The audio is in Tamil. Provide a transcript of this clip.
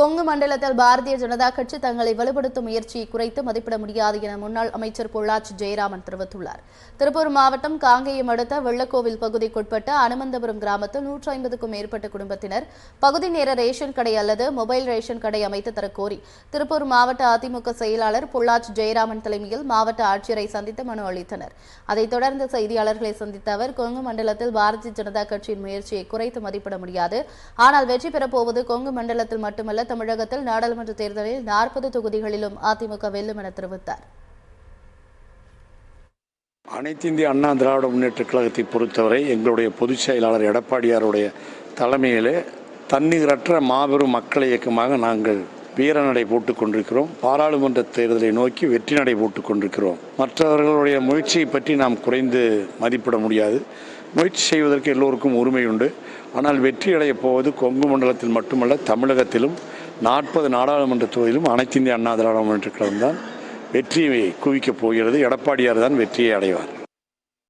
கொங்கு மண்டலத்தில் பாரதிய ஜனதா கட்சி தங்களை வலுப்படுத்தும் முயற்சியை குறைத்து மதிப்பிட முடியாது என முன்னாள் அமைச்சர் பொள்ளாச்சி ஜெயராமன் தெரிவித்துள்ளார். திருப்பூர் மாவட்டம் காங்கேயம் அடுத்த வெள்ளக்கோவில் பகுதிக்குட்பட்ட அனுமந்தபுரம் கிராமத்தில் 150க்கும் மேற்பட்ட குடும்பத்தினர் பகுதி நேர ரேஷன் கடை அல்லது மொபைல் ரேஷன் கடை அமைத்து தரக்கோரி திருப்பூர் மாவட்ட அதிமுக செயலாளர் பொள்ளாச்சி ஜெயராமன் தலைமையில் மாவட்ட ஆட்சியரை சந்தித்து மனு அளித்தனர். அதைத் தொடர்ந்து செய்தியாளர்களை சந்தித்த அவர், கொங்கு மண்டலத்தில் பாரதிய ஜனதா கட்சியின் முயற்சியை குறைத்து மதிப்பிட முடியாது, ஆனால் வெற்றி பெறப்போவது கொங்கு மண்டலத்தில் மட்டுமல்ல, தமிழகத்தில் நாடாளுமன்ற தேர்தலில் 40 தொகுதிகளிலும் அதிமுக வெல்லும் என தெரிவித்தார். அனைத்து இந்திய அண்ணா திராவிட முன்னேற்ற கழகத்தை பொறுத்தவரை எங்களுடைய பொதுச் செயலாளர் எடப்பாடியாருடைய தலைமையிலே தன்னிகரற்ற மாபெரும் மக்கள் இயக்கமாக நாங்கள் வீரநடை போட்டுக் கொண்டிருக்கிறோம். பாராளுமன்ற தேர்தலை நோக்கி வெற்றி நடை போட்டுக் கொண்டிருக்கிறோம். மற்றவர்களுடைய முயற்சியை பற்றி நாம் குறைந்து மதிப்பிட முடியாது. முயற்சி செய்வதற்கு எல்லோருக்கும் உரிமை உண்டு. ஆனால் வெற்றி அடையப் போவது கொங்கு மண்டலத்தில் மட்டுமல்ல, தமிழகத்திலும் 40 நாடாளுமன்ற தொகுதியிலும் அனைத்து இந்திய அண்ணா திராவிட முன்னேற்ற கழகம் தான் வெற்றியை குவிக்கப் போகிறது. எடப்பாடியார் தான் வெற்றியை அடைவார்.